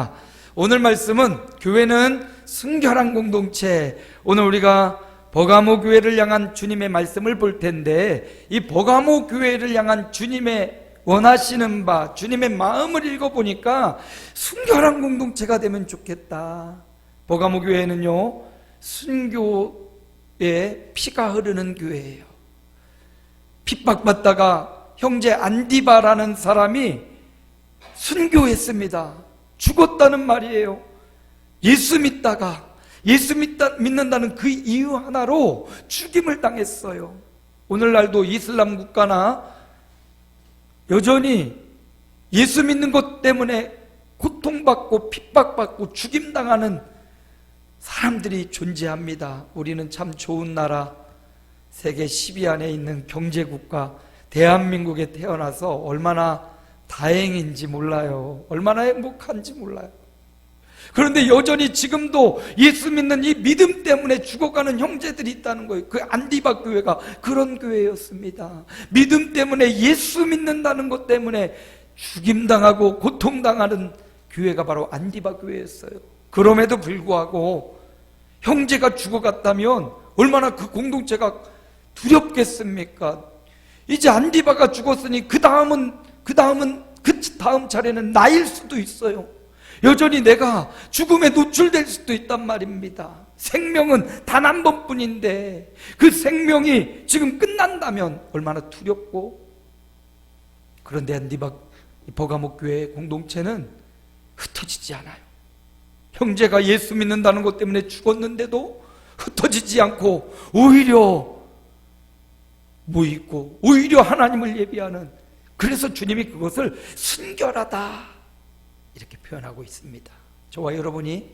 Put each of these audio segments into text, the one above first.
있습니다. 오늘 말씀은 교회는 순결한 공동체. 오늘 우리가 버가모 교회를 향한 주님의 말씀을 볼 텐데, 이 버가모 교회를 향한 주님의 원하시는 바, 주님의 마음을 읽어보니까 순결한 공동체가 되면 좋겠다. 버가모 교회는요, 순교의 피가 흐르는 교회예요. 핍박받다가 형제 안디바라는 사람이 순교했습니다. 죽었다는 말이에요. 예수 믿는다는 그 이유 하나로 죽임을 당했어요. 오늘날도 이슬람 국가나 여전히 예수 믿는 것 때문에 고통받고 핍박받고 죽임당하는 사람들이 존재합니다. 우리는 참 좋은 나라, 세계 10위 안에 있는 경제국가 대한민국에 태어나서 얼마나 다행인지 몰라요. 얼마나 행복한지 몰라요. 그런데 여전히 지금도 예수 믿는 이 믿음 때문에 죽어가는 형제들이 있다는 거예요. 그 안디바 교회가 그런 교회였습니다. 믿음 때문에, 예수 믿는다는 것 때문에 죽임당하고 고통당하는 교회가 바로 안디바 교회였어요. 그럼에도 불구하고 형제가 죽어갔다면 얼마나 그 공동체가 두렵겠습니까? 이제 안디바가 죽었으니 그 다음 차례는 나일 수도 있어요. 여전히 내가 죽음에 노출될 수도 있단 말입니다. 생명은 단 한 번뿐인데 그 생명이 지금 끝난다면 얼마나 두렵고. 그런데 안디바 버가모 교회 공동체는 흩어지지 않아요. 형제가 예수 믿는다는 것 때문에 죽었는데도 흩어지지 않고 오히려 모이고 오히려 하나님을 예비하는, 그래서 주님이 그것을 순결하다 이렇게 표현하고 있습니다. 저와 여러분이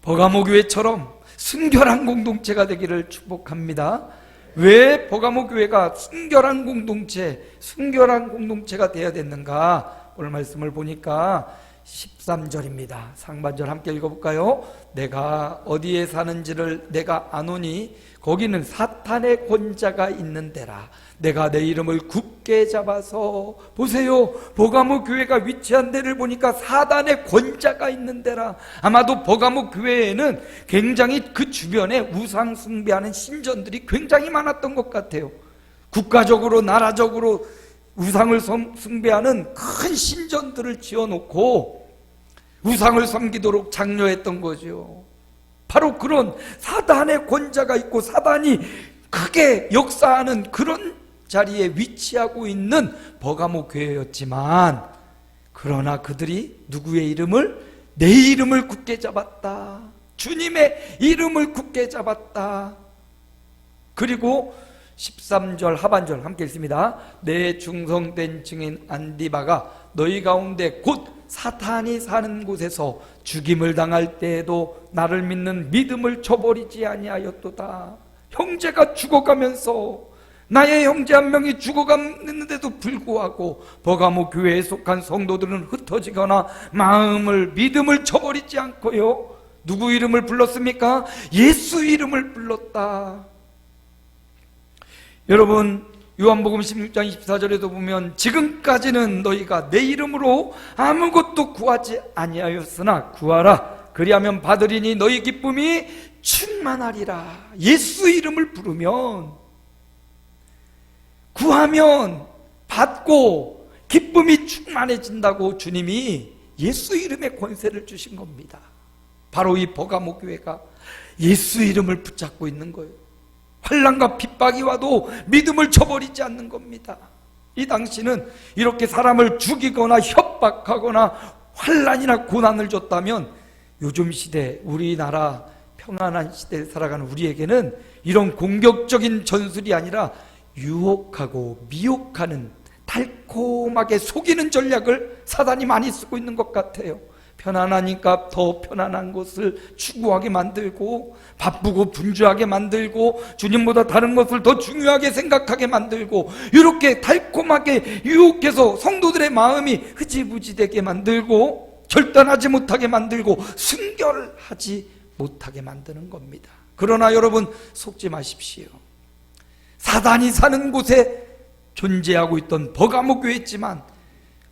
버가모 교회처럼 순결한 공동체가 되기를 축복합니다. 왜 버가모 교회가 순결한 공동체가 되어야 됐는가? 오늘 말씀을 보니까 13절입니다. 상반절 함께 읽어볼까요? 내가 어디에 사는지를 내가 아노니 거기는 사탄의 권자가 있는 데라. 내가 내 이름을 굳게 잡아서, 보세요, 버가모 교회가 위치한 데를 보니까 사단의 권자가 있는 데라. 아마도 버가모 교회에는 굉장히 그 주변에 우상 숭배하는 신전들이 굉장히 많았던 것 같아요. 국가적으로 나라적으로 우상을 숭배하는 큰 신전들을 지어놓고 우상을 섬기도록 장려했던 거죠. 바로 그런 사단의 권자가 있고 사단이 크게 역사하는 그런 자리에 위치하고 있는 버가모 교회였지만, 그러나 그들이 누구의 이름을? 내 이름을 굳게 잡았다. 주님의 이름을 굳게 잡았다. 그리고 13절 하반절 함께 읽습니다. 내 중성된 증인 안디바가 너희 가운데 곧 사탄이 사는 곳에서 죽임을 당할 때에도 나를 믿는 믿음을 저버리지 아니하였도다. 형제가 죽어가면서, 나의 형제 한 명이 죽어갔는데도 불구하고 버가모 교회에 속한 성도들은 흩어지거나 믿음을 저버리지 않고요, 누구 이름을 불렀습니까? 예수 이름을 불렀다. 여러분, 요한복음 16장 24절에도 보면 지금까지는 너희가 내 이름으로 아무것도 구하지 아니하였으나 구하라, 그리하면 받으리니 너희 기쁨이 충만하리라. 예수 이름을 부르면, 구하면 받고 기쁨이 충만해진다고 주님이 예수 이름의 권세를 주신 겁니다. 바로 이 버가모 교회가 예수 이름을 붙잡고 있는 거예요. 환난과 핍박이 와도 믿음을 저버리지 않는 겁니다. 이 당시는 이렇게 사람을 죽이거나 협박하거나 환난이나 고난을 줬다면, 요즘 시대, 우리나라 평안한 시대에 살아가는 우리에게는 이런 공격적인 전술이 아니라 유혹하고 미혹하는, 달콤하게 속이는 전략을 사단이 많이 쓰고 있는 것 같아요. 편안하니까 더 편안한 것을 추구하게 만들고, 바쁘고 분주하게 만들고, 주님보다 다른 것을 더 중요하게 생각하게 만들고, 이렇게 달콤하게 유혹해서 성도들의 마음이 흐지부지되게 만들고, 결단하지 못하게 만들고, 순결하지 못하게 만드는 겁니다. 그러나 여러분, 속지 마십시오. 사단이 사는 곳에 존재하고 있던 버가모 교회였지만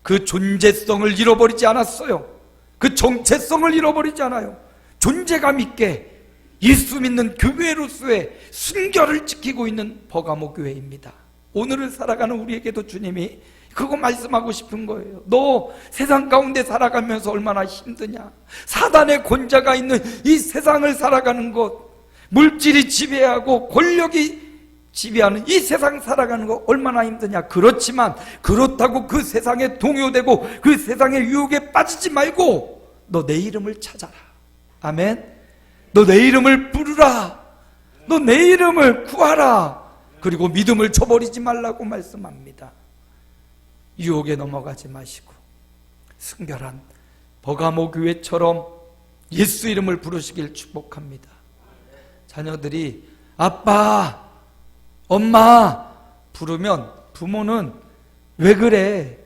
그 존재성을 잃어버리지 않았어요. 그 정체성을 잃어버리지 않아요. 존재감 있게 예수 믿는 교회로서의 순결을 지키고 있는 버가모 교회입니다. 오늘을 살아가는 우리에게도 주님이 그거 말씀하고 싶은 거예요. 너 세상 가운데 살아가면서 얼마나 힘드냐. 사단의 권자가 있는 이 세상을 살아가는 것, 물질이 지배하고 권력이 지배하는 이 세상 살아가는 거 얼마나 힘드냐. 그렇지만 그렇다고 그 세상에 동요되고 그 세상의 유혹에 빠지지 말고 너 내 이름을 찾아라. 아멘. 너 내 이름을 부르라. 너 내 이름을 구하라. 그리고 믿음을 저버리지 말라고 말씀합니다. 유혹에 넘어가지 마시고 순결한 버가모 교회처럼 예수 이름을 부르시길 축복합니다. 자녀들이 아빠, 엄마 부르면 부모는 왜 그래?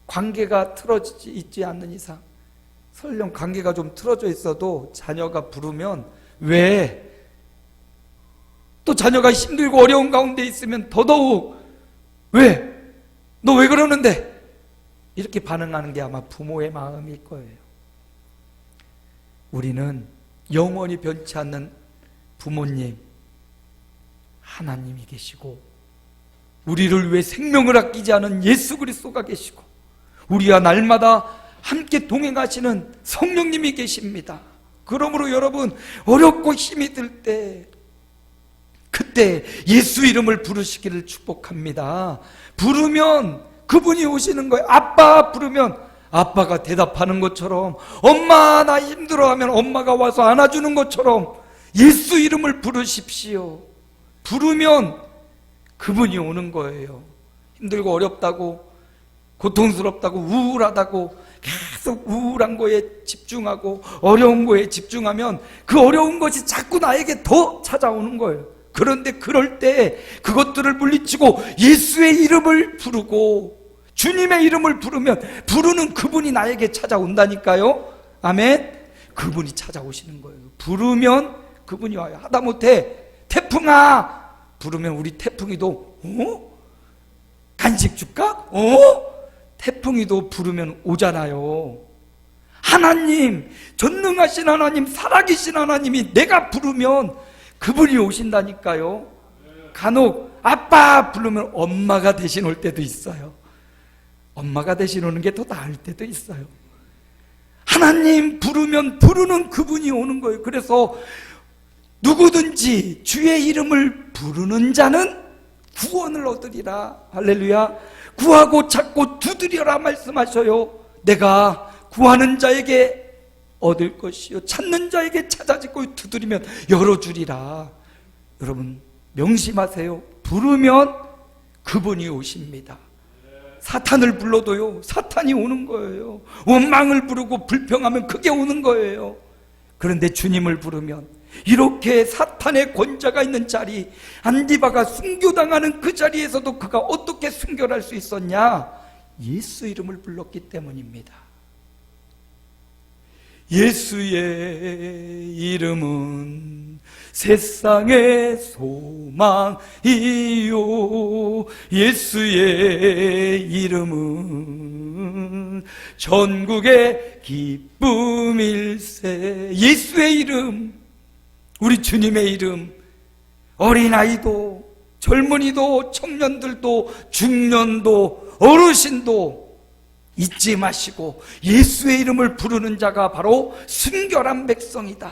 관계가 틀어지지 있지 않는 이상, 설령 관계가 좀 틀어져 있어도 자녀가 부르면 왜? 또 자녀가 힘들고 어려운 가운데 있으면 더더욱 왜? 너 왜 그러는데? 이렇게 반응하는 게 아마 부모의 마음일 거예요. 우리는 영원히 변치 않는 부모님 하나님이 계시고, 우리를 위해 생명을 아끼지 않은 예수 그리스도가 계시고, 우리와 날마다 함께 동행하시는 성령님이 계십니다. 그러므로 여러분, 어렵고 힘이 들 때 그때 예수 이름을 부르시기를 축복합니다. 부르면 그분이 오시는 거예요. 아빠 부르면 아빠가 대답하는 것처럼, 엄마 나 힘들어하면 엄마가 와서 안아주는 것처럼 예수 이름을 부르십시오. 부르면 그분이 오는 거예요. 힘들고 어렵다고, 고통스럽다고, 우울하다고 계속 우울한 거에 집중하고 어려운 거에 집중하면 그 어려운 것이 자꾸 나에게 더 찾아오는 거예요. 그런데 그럴 때 그것들을 물리치고 예수의 이름을 부르고 주님의 이름을 부르면 부르는 그분이 나에게 찾아온다니까요. 아멘. 그분이 찾아오시는 거예요. 부르면 그분이 와요. 하다못해 태풍아 부르면 우리 태풍이도 간식 줄까? 태풍이도 부르면 오잖아요. 하나님, 전능하신 하나님, 살아계신 하나님이 내가 부르면 그분이 오신다니까요. 간혹 아빠 부르면 엄마가 대신 올 때도 있어요. 엄마가 대신 오는 게 더 나을 때도 있어요. 하나님 부르면 부르는 그분이 오는 거예요. 그래서 누구든지 주의 이름을 부르는 자는 구원을 얻으리라. 할렐루야. 구하고 찾고 두드려라 말씀하셔요. 내가 구하는 자에게 얻을 것이요 찾는 자에게 찾아지고 두드리면 열어주리라. 여러분 명심하세요. 부르면 그분이 오십니다. 사탄을 불러도요 사탄이 오는 거예요. 원망을 부르고 불평하면 그게 오는 거예요. 그런데 주님을 부르면 이렇게 사탄의 권자가 있는 자리, 안디바가 순교당하는 그 자리에서도 그가 어떻게 순결할 수 있었냐? 예수 이름을 불렀기 때문입니다. 예수의 이름은 세상의 소망이요, 예수의 이름은 전국의 기쁨일세. 예수의 이름, 우리 주님의 이름, 어린아이도 젊은이도 청년들도 중년도 어르신도 잊지 마시고 예수의 이름을 부르는 자가 바로 순결한 백성이다.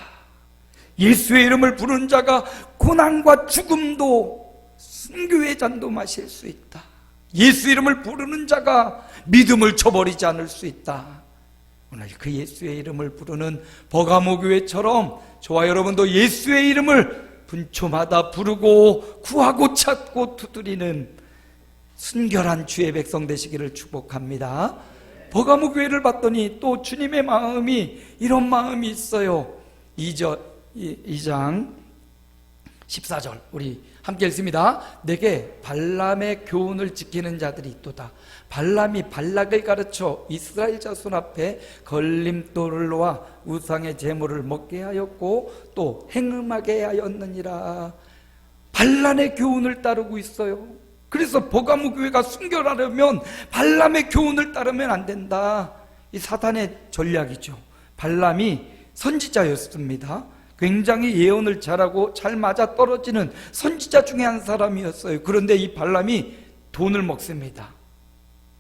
예수의 이름을 부르는 자가 고난과 죽음도 순교의 잔도 마실 수 있다. 예수 이름을 부르는 자가 믿음을 저버리지 않을 수 있다. 오늘 그 예수의 이름을 부르는 버가모 교회처럼 저와 여러분도 예수의 이름을 분초마다 부르고 구하고 찾고 두드리는 순결한 주의 백성 되시기를 축복합니다. 버가모 교회를 봤더니 또 주님의 마음이 이런 마음이 있어요. 2장 14절 우리 함께 읽습니다. 내게 발람의 교훈을 지키는 자들이 있도다. 발람이 발락을 가르쳐 이스라엘 자손 앞에 걸림돌을 놓아 우상의 제물을 먹게 하였고 또 행음하게 하였느니라. 발람의 교훈을 따르고 있어요. 그래서 버가모 교회가 순결하려면 발람의 교훈을 따르면 안 된다. 이 사탄의 전략이죠. 발람이 선지자였습니다. 굉장히 예언을 잘하고 잘 맞아 떨어지는 선지자 중에 한 사람이었어요. 그런데 이 발람이 돈을 먹습니다.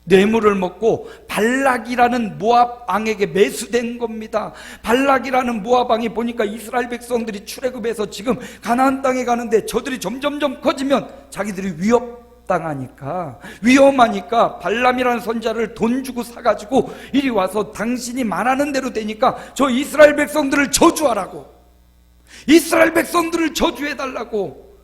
뇌물을 먹고 발락이라는 모압 왕에게 매수된 겁니다. 발락이라는 모압 왕이 보니까 이스라엘 백성들이 출애굽해서 지금 가나안 땅에 가는데 저들이 점점점 커지면 자기들이 위협당하니까, 위험하니까 발람이라는 선자를 돈 주고 사가지고 이리 와서 당신이 말하는 대로 되니까 저 이스라엘 백성들을 저주하라고, 이스라엘 백성들을 저주해달라고.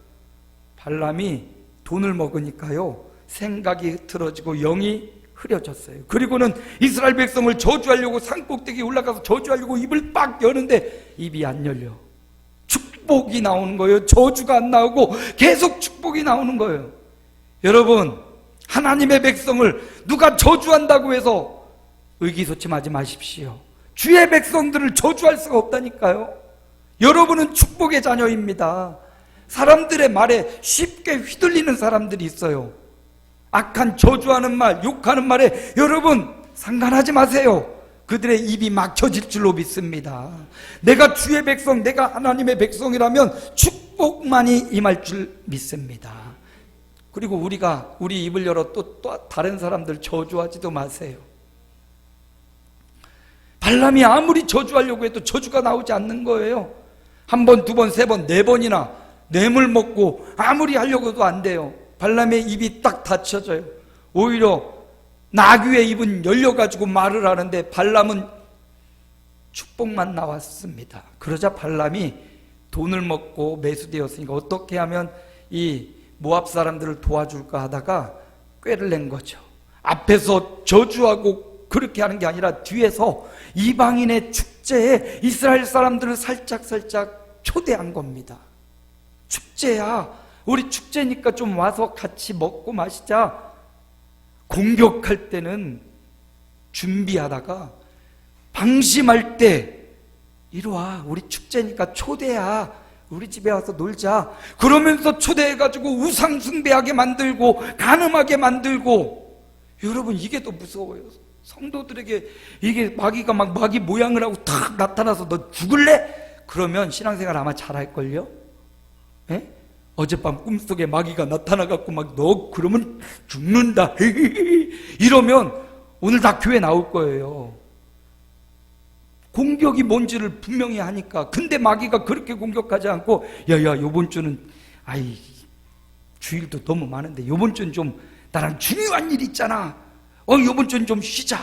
발람이 돈을 먹으니까요, 생각이 틀어지고 영이 흐려졌어요. 그리고는 이스라엘 백성을 저주하려고 산꼭대기에 올라가서 저주하려고 입을 빡 여는데 입이 안 열려. 축복이 나오는 거예요. 저주가 안 나오고 계속 축복이 나오는 거예요. 여러분, 하나님의 백성을 누가 저주한다고 해서 의기소침하지 마십시오. 주의 백성들을 저주할 수가 없다니까요. 여러분은 축복의 자녀입니다. 사람들의 말에 쉽게 휘둘리는 사람들이 있어요. 악한 저주하는 말, 욕하는 말에 여러분 상관하지 마세요. 그들의 입이 막혀질 줄로 믿습니다. 내가 주의 백성, 내가 하나님의 백성이라면 축복만이 임할 줄 믿습니다. 그리고 우리 입을 열어 또 다른 사람들 저주하지도 마세요. 발람이 아무리 저주하려고 해도 저주가 나오지 않는 거예요. 한 번, 두 번, 세 번, 네 번이나 뇌물 먹고 아무리 하려고 해도 안 돼요. 발람의 입이 딱 닫혀져요. 오히려 나귀의 입은 열려가지고 말을 하는데 발람은 축복만 나왔습니다. 그러자 발람이 돈을 먹고 매수되었으니까 어떻게 하면 이 모압 사람들을 도와줄까 하다가 꾀를 낸 거죠. 앞에서 저주하고 그렇게 하는 게 아니라 뒤에서 이방인의 축제에 이스라엘 사람들을 살짝 초대한 겁니다. 축제야, 우리 축제니까 좀 와서 같이 먹고 마시자. 공격할 때는 준비하다가 방심할 때 이리 와, 우리 축제니까 초대야, 우리 집에 와서 놀자. 그러면서 초대해가지고 우상 숭배하게 만들고 간음하게 만들고. 여러분, 이게 더 무서워요. 성도들에게 이게 마귀가 막 마귀 모양을 하고 탁 나타나서 너 죽을래? 그러면 신앙생활 아마 잘할걸요? 예? 어젯밤 꿈속에 마귀가 나타나갖고 막 너 그러면 죽는다 이러면 오늘 다 교회 나올 거예요. 공격이 뭔지를 분명히 하니까. 근데 마귀가 그렇게 공격하지 않고 야야, 요번 주는 아이 주일도 너무 많은데 요번 주는 좀 나랑 중요한 일 있잖아. 요번 주는 좀 쉬자.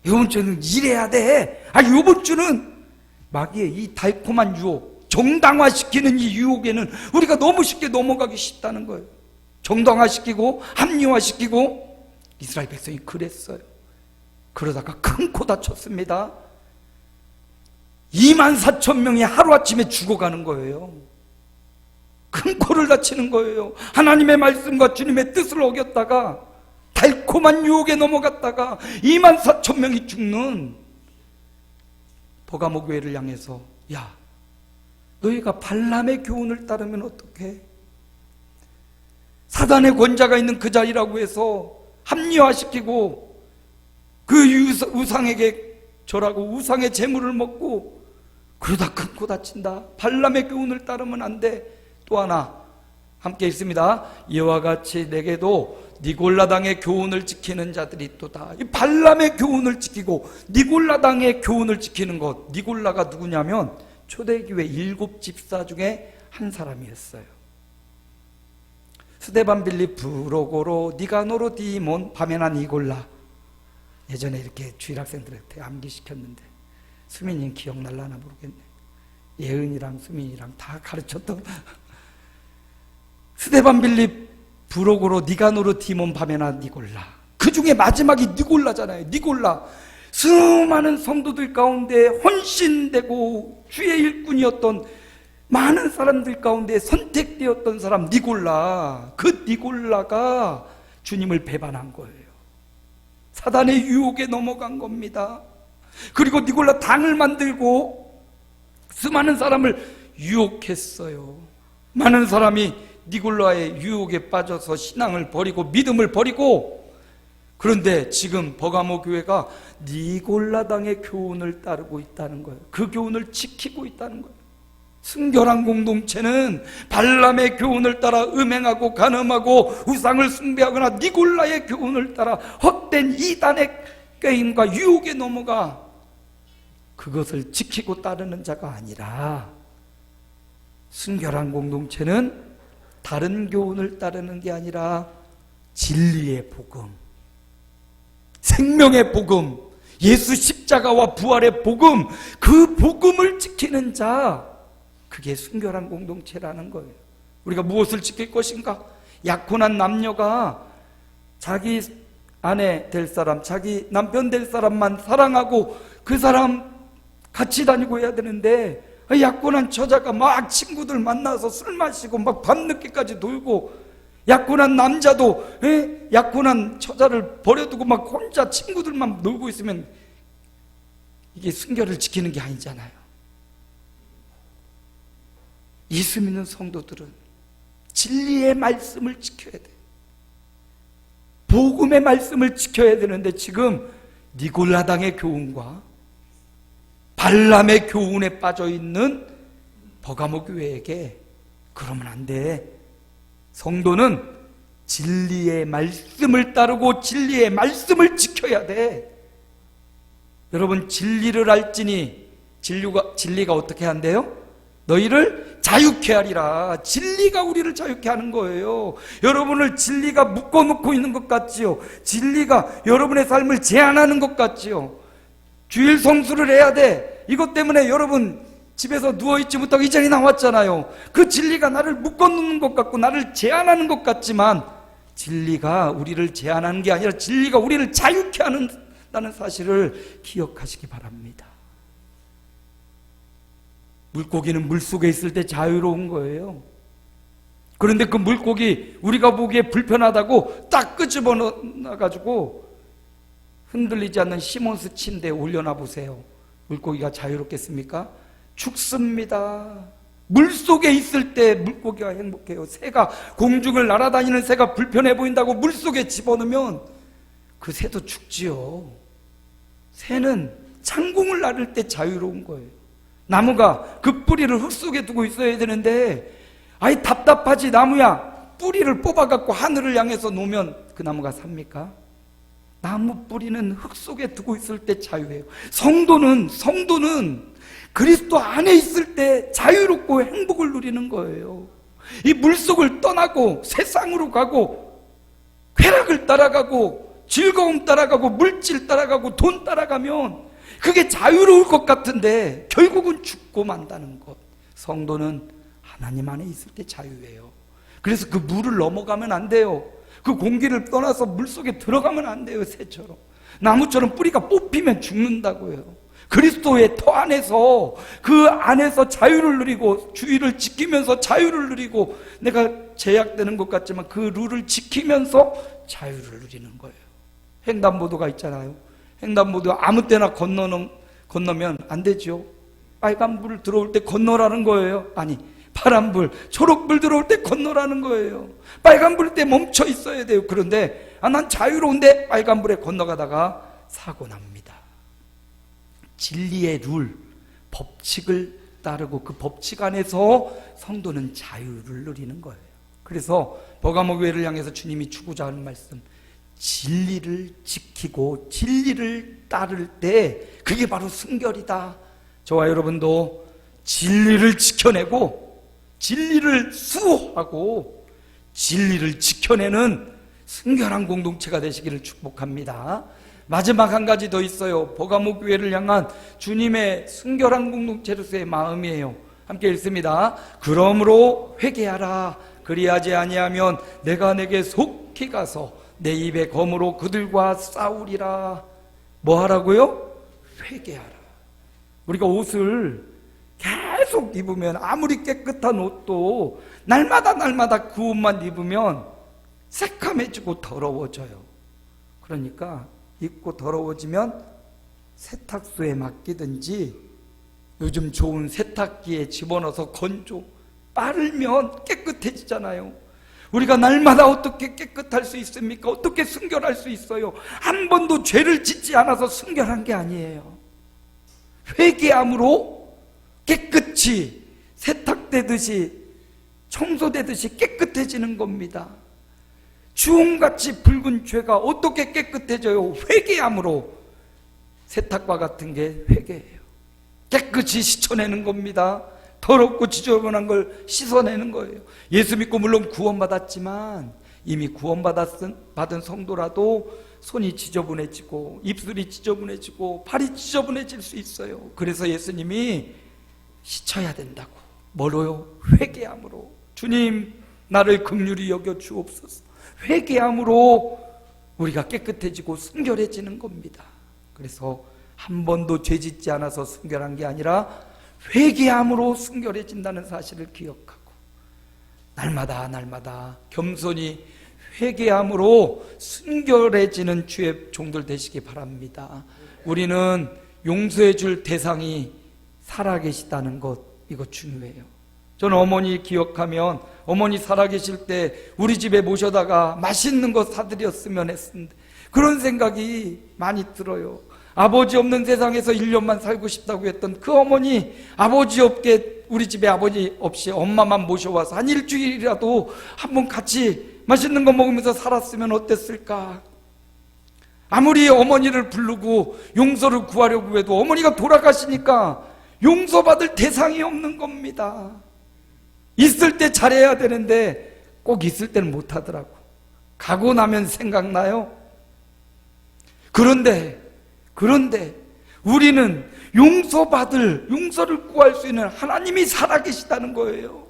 요번 주는 일해야 돼. 요번 주는 마귀의 이 달콤한 유혹, 정당화시키는 이 유혹에는 우리가 너무 쉽게 넘어가기 쉽다는 거예요. 정당화시키고 합리화시키고. 이스라엘 백성이 그랬어요. 그러다가 큰 코 다쳤습니다. 24,000명이 하루아침에 죽어가는 거예요. 큰 코를 다치는 거예요. 하나님의 말씀과 주님의 뜻을 어겼다가 달콤한 유혹에 넘어갔다가 24,000명이 죽는 버가모 교회를 향해서 야, 너희가 발람의 교훈을 따르면 어떡해? 사단의 권자가 있는 그 자리라고 해서 합리화시키고 그 우상에게 절하고 우상의 재물을 먹고 그러다 큰 코 다친다. 발람의 교훈을 따르면 안 돼. 또 하나 함께 읽습니다. 이와 같이 내게도 니골라당의 교훈을 지키는 자들이 있도다. 이 발람의 교훈을 지키고 니골라당의 교훈을 지키는 것. 니골라가 누구냐면 초대교회 7집사 중에 한 사람이었어요. 스데반 빌립 브로고로 니가노로 디몬 바메나 니골라. 예전에 이렇게 주일학생들한테 암기시켰는데 수민이는 기억날라나 모르겠네. 예은이랑 수민이랑 다 가르쳤던 스데반 빌립 브로고로 니가노로 디몬 바메나 니골라. 그 중에 마지막이 니골라잖아요. 니골라. 수많은 성도들 가운데 헌신되고 주의 일꾼이었던 많은 사람들 가운데 선택되었던 사람 니골라. 그 니골라가 주님을 배반한 거예요. 사단의 유혹에 넘어간 겁니다. 그리고 니골라 당을 만들고 수많은 사람을 유혹했어요. 많은 사람이 니골라의 유혹에 빠져서 신앙을 버리고 믿음을 버리고, 그런데 지금 버가모 교회가 니골라당의 교훈을 따르고 있다는 거예요. 그 교훈을 지키고 있다는 거예요. 순결한 공동체는 발람의 교훈을 따라 음행하고 간음하고 우상을 숭배하거나 니골라의 교훈을 따라 헛된 이단의 게임과 유혹에 넘어가 그것을 지키고 따르는 자가 아니라, 순결한 공동체는 다른 교훈을 따르는 게 아니라 진리의 복음, 생명의 복음, 예수 십자가와 부활의 복음, 그 복음을 지키는 자, 그게 순결한 공동체라는 거예요. 우리가 무엇을 지킬 것인가? 약혼한 남녀가 자기 아내 될 사람, 자기 남편 될 사람만 사랑하고 그 사람 같이 다니고 해야 되는데, 약혼한 처자가 막 친구들 만나서 술 마시고 막 밤늦게까지 놀고, 약혼한 남자도 약혼한 처자를 버려두고 막 혼자 친구들만 놀고 있으면 이게 순결을 지키는 게 아니잖아요. 예수 믿는 성도들은 진리의 말씀을 지켜야 돼. 복음의 말씀을 지켜야 되는데, 지금 니골라당의 교훈과 발람의 교훈에 빠져있는 버가모 교회에게 그러면 안 돼. 성도는 진리의 말씀을 따르고 진리의 말씀을 지켜야 돼. 여러분, 진리를 알지니 진리가 어떻게 한대요? 너희를 자유케 하리라. 진리가 우리를 자유케 하는 거예요. 여러분을 진리가 묶어놓고 있는 것 같지요? 진리가 여러분의 삶을 제한하는 것 같지요? 주일 성수를 해야 돼. 이것 때문에 여러분 집에서 누워있지 못하고 이 자리에 나왔잖아요. 그 진리가 나를 묶어놓는 것 같고 나를 제한하는 것 같지만, 진리가 우리를 제한하는 게 아니라 진리가 우리를 자유케 한다는 사실을 기억하시기 바랍니다. 물고기는 물속에 있을 때 자유로운 거예요. 그런데 그 물고기 우리가 보기에 불편하다고 딱 끄집어 놔가지고 흔들리지 않는 시몬스 침대에 올려놔 보세요. 물고기가 자유롭겠습니까? 죽습니다. 물속에 있을 때 물고기가 행복해요. 새가, 공중을 날아다니는 새가 불편해 보인다고 물속에 집어넣으면 그 새도 죽지요. 새는 창공을 나를 때 자유로운 거예요. 나무가 그 뿌리를 흙 속에 두고 있어야 되는데, 아이 답답하지 나무야, 뿌리를 뽑아갖고 하늘을 향해서 놓으면 그 나무가 삽니까? 나무 뿌리는 흙 속에 두고 있을 때 자유해요. 성도는 그리스도 안에 있을 때 자유롭고 행복을 누리는 거예요. 이 물속을 떠나고 세상으로 가고 쾌락을 따라가고 즐거움 따라가고 물질 따라가고 돈 따라가면 그게 자유로울 것 같은데 결국은 죽고 만다는 것. 성도는 하나님 안에 있을 때 자유해요. 그래서 그 물을 넘어가면 안 돼요. 그 공기를 떠나서 물속에 들어가면 안 돼요. 새처럼, 나무처럼 뿌리가 뽑히면 죽는다고요. 그리스도의 터 안에서, 그 안에서 자유를 누리고 주의를 지키면서 자유를 누리고, 내가 제약되는 것 같지만 그 룰을 지키면서 자유를 누리는 거예요. 횡단보도가 있잖아요. 횡단보도 아무 때나 건너면 안 되죠. 빨간불 들어올 때 건너라는 거예요. 아니, 파란불, 초록불 들어올 때 건너라는 거예요. 빨간불 때 멈춰 있어야 돼요. 그런데 난 자유로운데 빨간불에 건너가다가 사고 납니다. 진리의 룰, 법칙을 따르고 그 법칙 안에서 성도는 자유를 누리는 거예요. 그래서 버가모 교회를 향해서 주님이 주고자 하는 말씀, 진리를 지키고 진리를 따를 때 그게 바로 순결이다. 저와 여러분도 진리를 지켜내고 진리를 수호하고 진리를 지켜내는 순결한 공동체가 되시기를 축복합니다. 마지막 한 가지 더 있어요. 버가모 교회를 향한 주님의 순결한 공동체로서의 마음이에요. 함께 읽습니다. 그러므로 회개하라. 그리하지 아니하면 내가 내게 속히 가서 내 입의 검으로 그들과 싸우리라. 뭐 하라고요? 회개하라. 우리가 옷을 계속 입으면, 아무리 깨끗한 옷도 날마다 그 옷만 입으면 새카매지고 더러워져요. 그러니까 입고 더러워지면 세탁소에 맡기든지 요즘 좋은 세탁기에 집어넣어서 건조, 빠르면 깨끗해지잖아요. 우리가 날마다 어떻게 깨끗할 수 있습니까? 어떻게 순결할 수 있어요? 한 번도 죄를 짓지 않아서 순결한 게 아니에요. 회개함으로 깨끗이 세탁되듯이 청소되듯이 깨끗해지는 겁니다. 주홍같이 붉은 죄가 어떻게 깨끗해져요? 회개함으로. 세탁과 같은 게 회개예요. 깨끗이 씻어내는 겁니다. 더럽고 지저분한 걸 씻어내는 거예요. 예수 믿고 물론 구원받았지만 이미 구원받은 성도라도 손이 지저분해지고 입술이 지저분해지고 발이 지저분해질 수 있어요. 그래서 예수님이 씻어야 된다고. 뭐로요? 회개함으로. 주님, 나를 긍휼히 여겨 주옵소서. 회개함으로 우리가 깨끗해지고 순결해지는 겁니다. 그래서 한 번도 죄 짓지 않아서 순결한 게 아니라 회개함으로 순결해진다는 사실을 기억하고 날마다 겸손히 회개함으로 순결해지는 주의 종들 되시기 바랍니다. 우리는 용서해 줄 대상이 살아계시다는 것, 이거 중요해요. 저는 어머니 기억하면 어머니 살아계실 때 우리 집에 모셔다가 맛있는 거 사드렸으면 했는데 그런 생각이 많이 들어요. 아버지 없는 세상에서 1년만 살고 싶다고 했던 그 어머니, 아버지 없게 우리 집에 아버지 없이 엄마만 모셔와서 한 일주일이라도 한번 같이 맛있는 거 먹으면서 살았으면 어땠을까? 아무리 어머니를 부르고 용서를 구하려고 해도 어머니가 돌아가시니까 용서받을 대상이 없는 겁니다. 있을 때 잘해야 되는데 꼭 있을 때는 못하더라고. 가고 나면 생각나요. 그런데 우리는 용서를 구할 수 있는 하나님이 살아계시다는 거예요.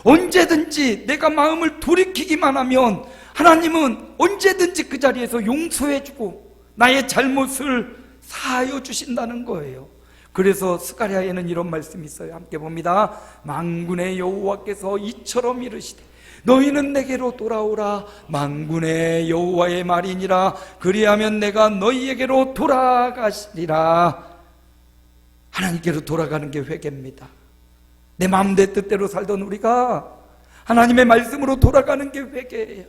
언제든지 내가 마음을 돌이키기만 하면 하나님은 언제든지 그 자리에서 용서해주고 나의 잘못을 사하여 주신다는 거예요. 그래서 스가랴에는 이런 말씀이 있어요. 함께 봅니다. 만군의 여호와께서 이처럼 이르시되 너희는 내게로 돌아오라. 만군의 여호와의 말이니라. 그리하면 내가 너희에게로 돌아가시리라. 하나님께로 돌아가는 게 회개입니다. 내 마음 내 뜻대로 살던 우리가 하나님의 말씀으로 돌아가는 게 회개예요.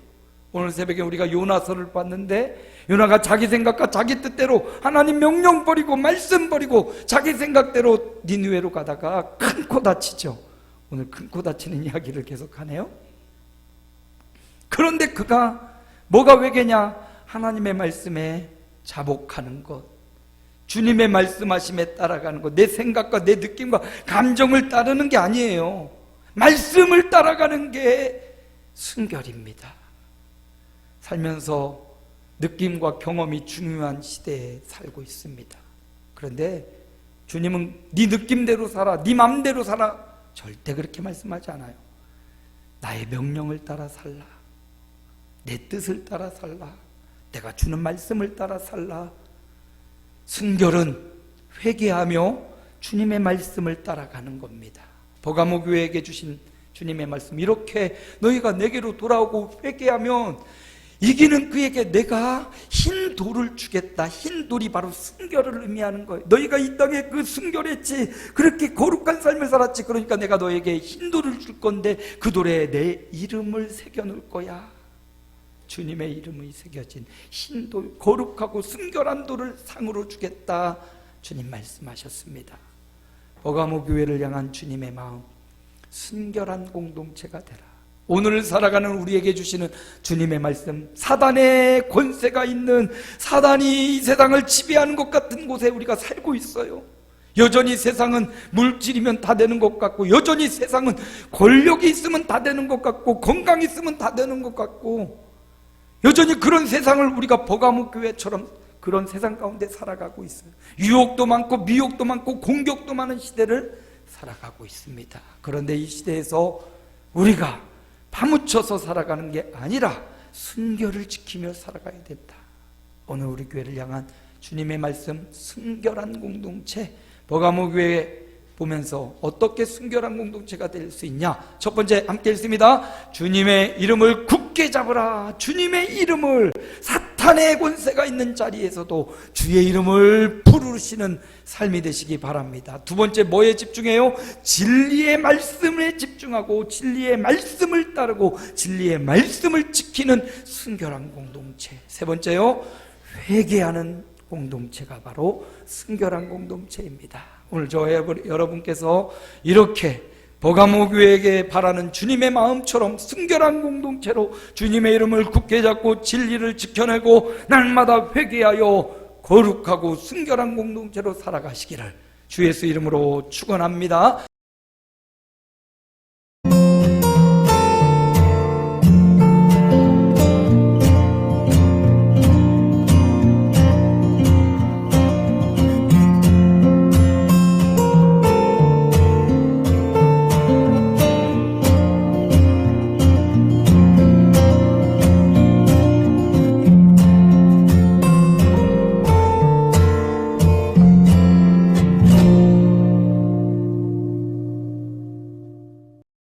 오늘 새벽에 우리가 요나서를 봤는데 요나가 자기 생각과 자기 뜻대로 하나님 명령 버리고 말씀 버리고 자기 생각대로 니느웨로 가다가 큰 코 다치죠. 오늘 큰 코 다치는 이야기를 계속하네요. 그런데 그가 뭐가 회개냐? 하나님의 말씀에 자복하는 것, 주님의 말씀하심에 따라가는 것, 내 생각과 내 느낌과 감정을 따르는 게 아니에요. 말씀을 따라가는 게 순결입니다. 살면서 느낌과 경험이 중요한 시대에 살고 있습니다. 그런데 주님은 네 느낌대로 살아, 네 맘대로 살아, 절대 그렇게 말씀하지 않아요. 나의 명령을 따라 살라, 내 뜻을 따라 살라, 내가 주는 말씀을 따라 살라. 순결은 회개하며 주님의 말씀을 따라가는 겁니다. 버가모 교회에게 주신 주님의 말씀, 이렇게 너희가 내게로 돌아오고 회개하면 이기는 그에게 내가 흰 돌을 주겠다. 흰 돌이 바로 순결을 의미하는 거예요. 너희가 이 땅에 그 순결했지, 그렇게 거룩한 삶을 살았지, 그러니까 내가 너에게 흰 돌을 줄 건데 그 돌에 내 이름을 새겨놓을 거야. 주님의 이름이 새겨진 흰 돌, 거룩하고 순결한 돌을 상으로 주겠다. 주님 말씀하셨습니다. 버가모 교회를 향한 주님의 마음, 순결한 공동체가 되라. 오늘 살아가는 우리에게 주시는 주님의 말씀, 사단의 권세가 있는, 사단이 이 세상을 지배하는 것 같은 곳에 우리가 살고 있어요. 여전히 세상은 물질이면 다 되는 것 같고, 여전히 세상은 권력이 있으면 다 되는 것 같고, 건강이 있으면 다 되는 것 같고, 여전히 그런 세상을 우리가 버가모 교회처럼 그런 세상 가운데 살아가고 있어요. 유혹도 많고 미혹도 많고 공격도 많은 시대를 살아가고 있습니다. 그런데 이 시대에서 우리가 파묻혀서 살아가는 게 아니라 순결을 지키며 살아가야 된다. 오늘 우리 교회를 향한 주님의 말씀, 순결한 공동체, 버가모 교회 보면서 어떻게 순결한 공동체가 될 수 있냐? 첫 번째 함께 읽습니다. 주님의 이름을 굳게 잡으라. 주님의 이름을, 사탄 사탄의 권세가 있는 자리에서도 주의 이름을 부르시는 삶이 되시기 바랍니다. 두 번째, 뭐에 집중해요? 진리의 말씀에 집중하고 진리의 말씀을 따르고 진리의 말씀을 지키는 순결한 공동체. 세 번째요, 회개하는 공동체가 바로 순결한 공동체입니다. 오늘 저 여러분께서 이렇게 버가모 교회에게 바라는 주님의 마음처럼 순결한 공동체로 주님의 이름을 굳게 잡고 진리를 지켜내고 날마다 회개하여 거룩하고 순결한 공동체로 살아가시기를 주 예수 이름으로 축원합니다.